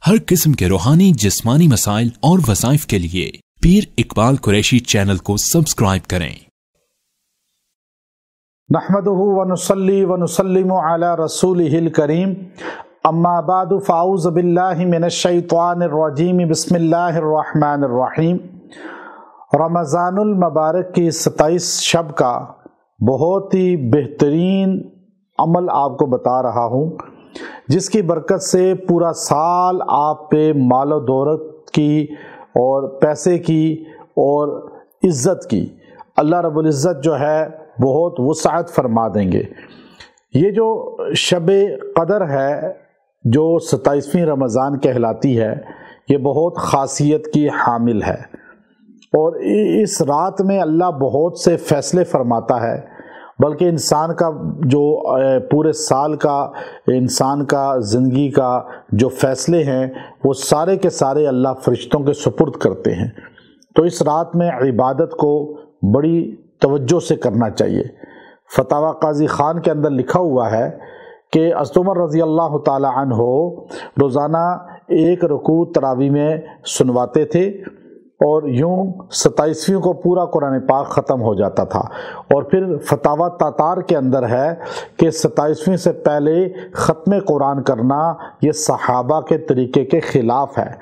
ہر قسم کے روحانی جسمانی مسائل اور وظائف کے لیے پیر اقبال قریشی چینل کو سبسکرائب کریں۔ نحمدہ ونصلی ونسلم علی رسولہ الکریم، اما بعد فاعوذ باللہ من الشیطان الرجیم، بسم اللہ الرحمن الرحیم۔ رمضان المبارک کی 27 شب کا بہت ہی بہترین عمل آپ کو بتا رہا ہوں، جس کی برکت سے پورا سال آپ پہ مال و دولت کی اور پیسے کی اور عزت کی اللہ رب العزت جو ہے بہت وسعت فرما دیں گے۔ یہ جو شب قدر ہے جو 27ویں رمضان کہلاتی ہے، یہ بہت خاصیت کی حامل ہے، اور اس رات میں اللہ بہت سے فیصلے فرماتا ہے، بلکہ انسان کا جو پورے سال کا انسان کا زندگی کا جو فیصلے ہیں وہ سارے کے سارے اللہ فرشتوں کے سپرد کرتے ہیں۔ تو اس رات میں عبادت کو بڑی توجہ سے کرنا چاہیے۔ فتاوی قاضی خان کے اندر لکھا ہوا ہے کہ حضرت عمر رضی اللہ تعالی عنہ روزانہ 1 رکوع تراویح میں سنواتے تھے، اور یوں 27ویں کو پورا قرآن پاک ختم ہو جاتا تھا۔ اور پھر فتاوی تاتار کے اندر ہے کہ 27ویں سے پہلے ختم قرآن کرنا یہ صحابہ کے طریقے کے خلاف ہے۔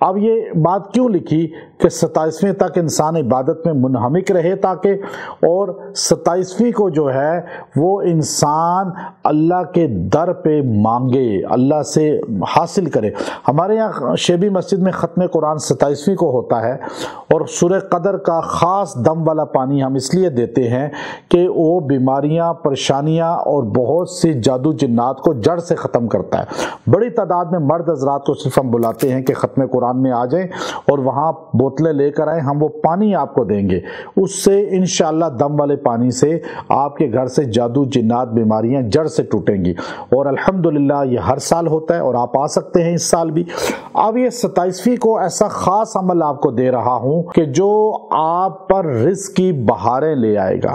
اب یہ بات کیوں لکھی کہ 27ویں تک انسان عبادت میں منہمک رہے، تاکہ اور 27ویں کو جو ہے وہ انسان اللہ کے در پہ مانگے، اللہ سے حاصل کرے۔ ہمارے یہاں شیبی مسجد میں ختم قرآن 27ویں کو ہوتا ہے، اور سورہ قدر کا خاص دم والا پانی ہم اس لیے دیتے ہیں کہ وہ بیماریاں، پریشانیاں اور بہت سی جادو جنات کو جڑ سے ختم کرتا ہے۔ بڑی تعداد میں مرد حضرات کو صرف ہم بلاتے ہیں کہ ختم قرآن میں آ جائیں اور وہاں بوتلیں لے کر آئیں، ہم وہ پانی آپ کو دیں گے، اس سے انشاءاللہ دم والے پانی سے آپ کے گھر سے جادو جنات بیماریاں جڑ سے ٹوٹیں گی، اور الحمدللہ یہ ہر سال ہوتا ہے اور آپ آ سکتے ہیں اس سال بھی۔ اب یہ 27ویں کو ایسا خاص عمل آپ کو دے رہا ہوں کہ جو آپ پر رزق کی بہاریں لے آئے گا،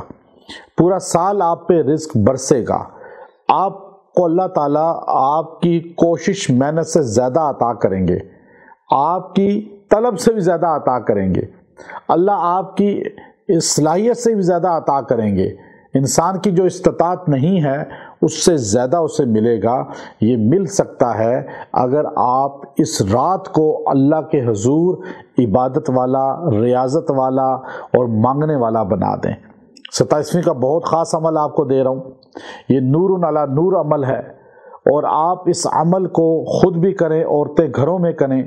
پورا سال آپ پہ رزق برسے گا، آپ کو اللہ تعالیٰ آپ کی کوشش محنت سے زیادہ عطا کریں گے، آپ کی طلب سے بھی زیادہ عطا کریں گے، اللہ آپ کی صلاحیت سے بھی زیادہ عطا کریں گے۔ انسان کی جو استطاعت نہیں ہے اس سے زیادہ اسے ملے گا۔ یہ مل سکتا ہے اگر آپ اس رات کو اللہ کے حضور عبادت والا، ریاضت والا اور مانگنے والا بنا دیں۔ 27ویں کا بہت خاص عمل آپ کو دے رہا ہوں، یہ نور علی نور عمل ہے، اور آپ اس عمل کو خود بھی کریں، عورتیں گھروں میں کریں۔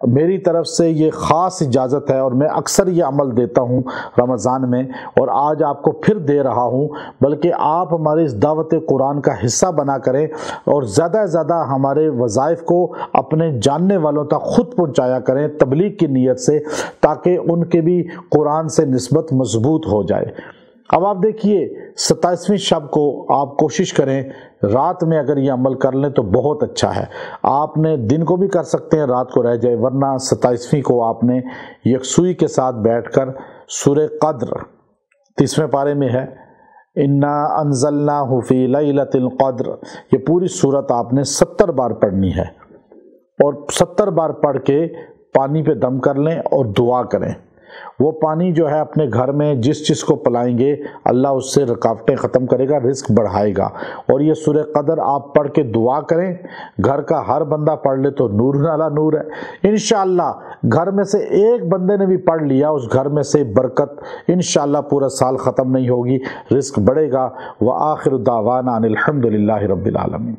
میری طرف سے یہ خاص اجازت ہے، اور میں اکثر یہ عمل دیتا ہوں رمضان میں، اور آج آپ کو پھر دے رہا ہوں، بلکہ آپ ہماری اس دعوت قرآن کا حصہ بنا کریں، اور زیادہ سے زیادہ ہمارے وظائف کو اپنے جاننے والوں تک خود پہنچایا کریں تبلیغ کی نیت سے، تاکہ ان کے بھی قرآن سے نسبت مضبوط ہو جائے۔ اب آپ دیکھیے 27ویں شب کو آپ کوشش کریں، رات میں اگر یہ عمل کر لیں تو بہت اچھا ہے۔ آپ نے دن کو بھی کر سکتے ہیں، رات کو رہ جائے، ورنہ 27ویں کو آپ نے یکسوئی کے ساتھ بیٹھ کر سورہ قدر 30ویں پارے میں ہے، انا انزلناہ فی لیلۃ القدر، یہ پوری سورت آپ نے 70 بار پڑھنی ہے، اور 70 بار پڑھ کے پانی پہ دم کر لیں اور دعا کریں۔ وہ پانی جو ہے اپنے گھر میں جس چیز کو پلائیں گے اللہ اس سے رکاوٹیں ختم کرے گا، رزق بڑھائے گا۔ اور یہ سورہ قدر آپ پڑھ کے دعا کریں، گھر کا ہر بندہ پڑھ لے تو نور علی نور ہے انشاءاللہ۔ گھر میں سے ایک بندے نے بھی پڑھ لیا، اس گھر میں سے برکت انشاءاللہ پورا سال ختم نہیں ہوگی، رزق بڑھے گا۔ وآخر دعوانا ان الحمد للہ رب العالمین۔